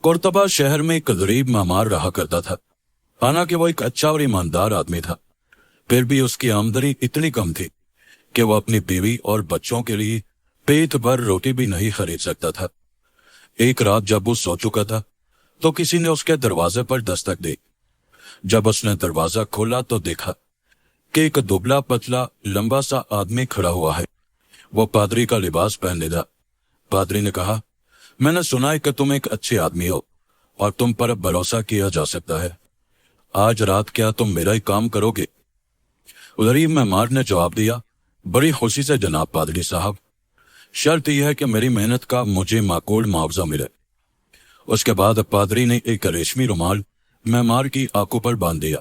कोर्तबा शहर में एक गरीब मामार रहा करता था। हालांकि वो एक अच्छा और ईमानदार आदमी था, फिर भी उसकी आमदनी इतनी कम थी कि वो अपनी बीवी और बच्चों के लिए पेट भर रोटी भी नहीं खरीद सकता था। एक रात जब वो सो चुका था तो किसी ने उसके दरवाजे पर दस्तक दी। जब उसने दरवाजा खोला तो देखा कि एक दुबला पतला लंबा सा आदमी खड़ा हुआ है। वो पादरी का लिबास पहने था। पादरी ने कहा, मैंने सुना है कि तुम एक अच्छे आदमी हो और तुम पर भरोसा किया जा सकता है। आज रात क्या तुम मेरा ही काम करोगे? गरीब मेहमान ने जवाब दिया, बड़ी खुशी से जनाब पादरी साहब, शर्त यह है कि मेरी मेहनत का मुझे माकूल मुआवजा मिले। उसके बाद पादरी ने एक रेशमी रुमाल मेहमान की आंखों पर बांध दिया।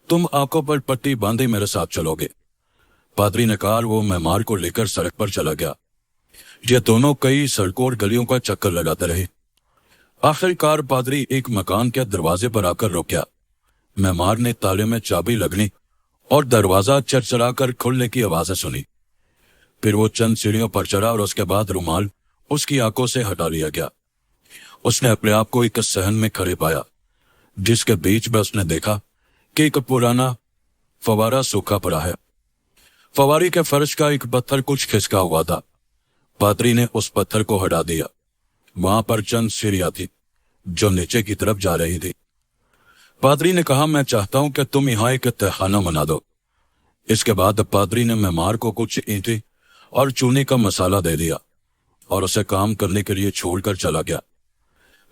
तुम आंखों पर पट्टी बांधे मेरे साथ चलोगे। पादरी ने कहा, वो मेहमान को लेकर सड़क पर चला गया। ये दोनों कई सड़कों और गलियों का चक्कर लगाते रहे। आखिरकार पादरी एक मकान के दरवाजे पर आकर रुक गया। मेहमान ने ताले में चाबी लगने और दरवाजा चरचरा कर खुलने की आवाजें सुनी। फिर वो चंद सीढ़ियों पर चढ़ा और उसके बाद रुमाल उसकी आंखों से हटा लिया गया। उसने अपने आप को एक सहन में खड़े पाया, जिसके बीच में उसने देखा कि एक पुराना फवारा सूखा पड़ा है। फवारी के फर्श का एक पत्थर कुछ खिसका हुआ था। पादरी ने उस पत्थर को हटा दिया। वहां पर चंद सीढ़ियां थी जो नीचे की तरफ जा रही थी। पादरी ने कहा, मैं चाहता हूं कि तुम यहाँ एक तहखाना बना दो। इसके बाद पादरी ने मेहमान को कुछ ईंटें और चूने का मसाला दे दिया और उसे काम करने के लिए छोड़कर चला गया।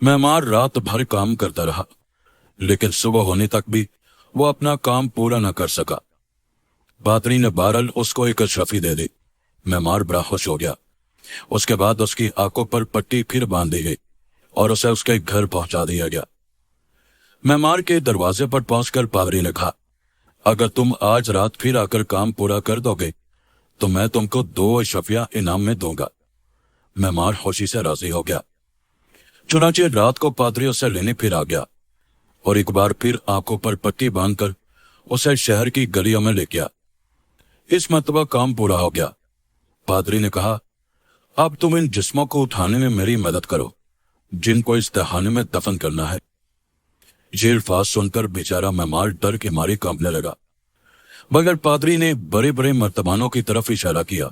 मेहमान रात भर काम करता रहा, लेकिन सुबह होने तक भी वो अपना काम पूरा न कर सका। पादरी ने बहरहाल उसको एक अशरफी दे दी। मेहमान बड़ा खुश हो गया। उसके बाद उसकी आंखों पर पट्टी फिर बांध दी गई और उसे उसके घर पहुंचा दिया गया। मेहमान के दरवाजे पर पहुंचकर पादरी ने कहा, अगर तुम आज रात फिर आकर काम पूरा कर दोगे तो मैं तुमको 2 अशरफियां इनाम में दूंगा। मेहमान खुशी से राजी हो गया। चुनांचे रात को पादरी उसे लेने फिर आ गया और एक बार फिर आंखों पर पट्टी बांधकर उसे शहर की गलियों में ले गया। इस मर्तबा काम पूरा हो गया। पादरी ने कहा, अब तुम इन जिस्मों को उठाने में मेरी मदद करो जिनको इस तहखाने में दफन करना है। ये अल्फाज सुनकर बेचारा मेहमान डर के मारे कांपने लगा, मगर पादरी ने बड़े बड़े मर्तबानों की तरफ इशारा किया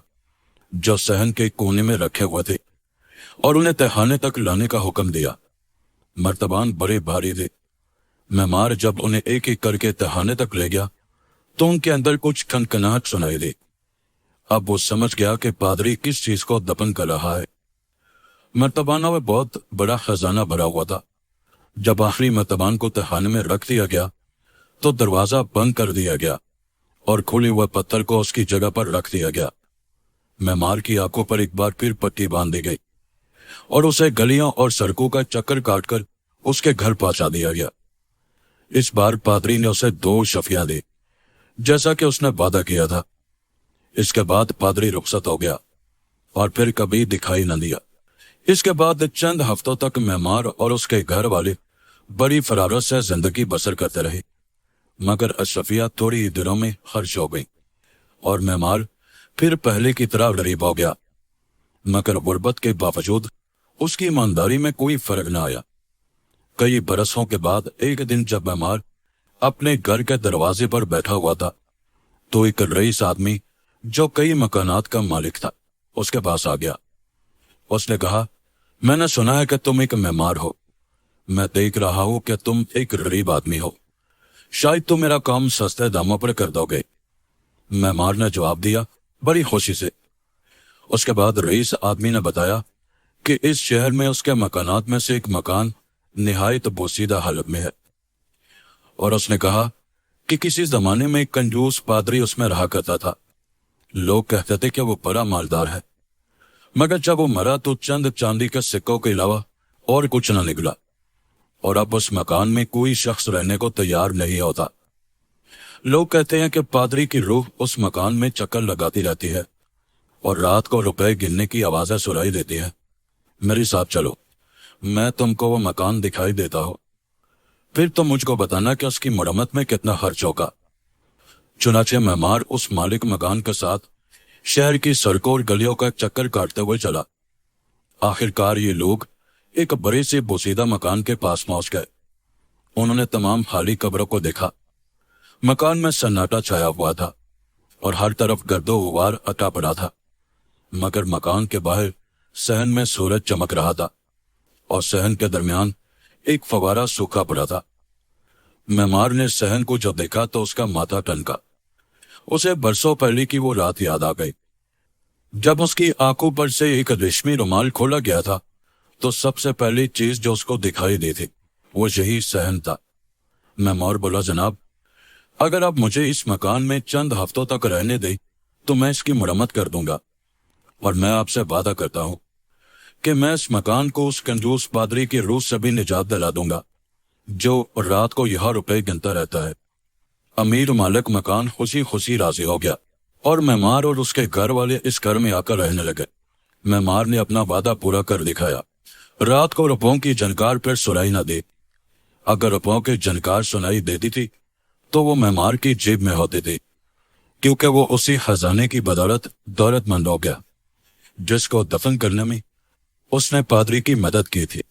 जो सहन के कोने में रखे हुए थे और उन्हें तहखाने तक लाने का हुक्म दिया। मर्तबान बड़े भारी थे। मेहमान जब उन्हें एक एक करके तहखाने तक ले गया तो उनके अंदर कुछ खनखनाहट सुनाई दी। अब वो समझ गया कि पादरी किस चीज को दफन कर रहा है। मर्तबानों में बहुत बड़ा खजाना भरा हुआ था। जब आखिरी मर्तबान को तहखाने में रख दिया गया तो दरवाजा बंद कर दिया गया और खुले हुए पत्थर को उसकी जगह पर रख दिया गया। मेहमान की आंखों पर एक बार फिर पट्टी बांध दी गई और उसे गलियों और सड़कों का चक्कर काटकर उसके घर पहुंचा दिया गया। इस बार पादरी ने उसे 2 शफियां दी, जैसा कि उसने वादा किया था। इसके बाद पादरी रुखसत हो गया और फिर कभी दिखाई न दिया। इसके बाद चंद हफ्तों तक मेहमान और उसके घर वाले बड़ी फरारत से जिंदगी बसर करते रहे, मगर अशरफिया थोड़ी ही दिनों में खर्च हो गई और मेहमान फिर पहले की तरह गरीब हो गया। मगर गुर्बत के बावजूद उसकी ईमानदारी में कोई फर्क न आया। कई बरसों के बाद एक दिन जब मेहमान अपने घर के दरवाजे पर बैठा हुआ था तो एक रईस आदमी जो कई मकानात का मालिक था उसके पास आ गया। उसने कहा, मैंने सुना है कि तुम एक मेहमान हो। मैं देख रहा हूं कि तुम एक गरीब आदमी हो। शायद तुम मेरा काम सस्ते दामों पर कर दोगे। मेहमान ने जवाब दिया, बड़ी खुशी से। उसके बाद रईस आदमी ने बताया कि इस शहर में उसके मकानात में से एक मकान निहायत बोसीदा हालत में है और उसने कहा कि किसी जमाने में एक कंजूस पादरी उसमें रहा करता था। लोग कहते थे कि वो बड़ा मालदार है, मगर जब वो मरा तो चंद चांदी के सिक्कों के अलावा और कुछ न निकला और अब उस मकान में कोई शख्स रहने को तैयार नहीं होता। लोग कहते हैं कि पादरी की रूह उस मकान में चक्कर लगाती रहती है और रात को रुपए गिनने की आवाजें सुनाई देती है। मेरे साथ चलो, मैं तुमको वो मकान दिखाई देता हूं, फिर तुम मुझको बताना कि उसकी मरम्मत में कितना खर्च होगा। चुनाचे मेहमान उस मालिक मकान के साथ शहर की सड़कों और गलियों का चक्कर काटते हुए चला। आखिरकार ये लोग एक बड़े से बोसीदा मकान के पास पहुंच गए। उन्होंने तमाम खाली कब्रों को देखा। मकान में सन्नाटा छाया हुआ था और हर तरफ गर्दो गुबार अटा पड़ा था, मगर मकान के बाहर सहन में सूरज चमक रहा था और सहन के दरमियान एक फवारा सूखा पड़ा था। मेमार ने सहन को जब देखा तो उसका माथा टनका। उसे बरसों पहले की वो रात याद आ गई जब उसकी आंखों पर से एक रेशमी रुमाल खोला गया था, तो सबसे पहली चीज जो उसको दिखाई दी थी वो यही सहन था। मेमार बोला, जनाब, अगर आप मुझे इस मकान में चंद हफ्तों तक रहने दें तो मैं इसकी मरम्मत कर दूंगा, और मैं आपसे वादा करता हूं कि मैं इस मकान को उस कंजूस पादरी की रूह से भी निजात दिला दूंगा जो रात को यह रुपए गिनता रहता है। अमीर मालिक मकान खुशी खुशी राजी हो गया और मेमार और उसके घर वाले इस घर में आकर रहने लगे। मेमार ने अपना वादा पूरा कर दिखाया। रात को रुपयों की झनकार फिर सुनाई न दी। अगर रुपयों की झनकार सुनाई देती थी तो वो मेमार की जेब में होती थी, क्योंकि वो उसी खजाने की बदौलत दौलतमंद हो गया जिसको दफन करने में उसने पादरी की मदद की थी।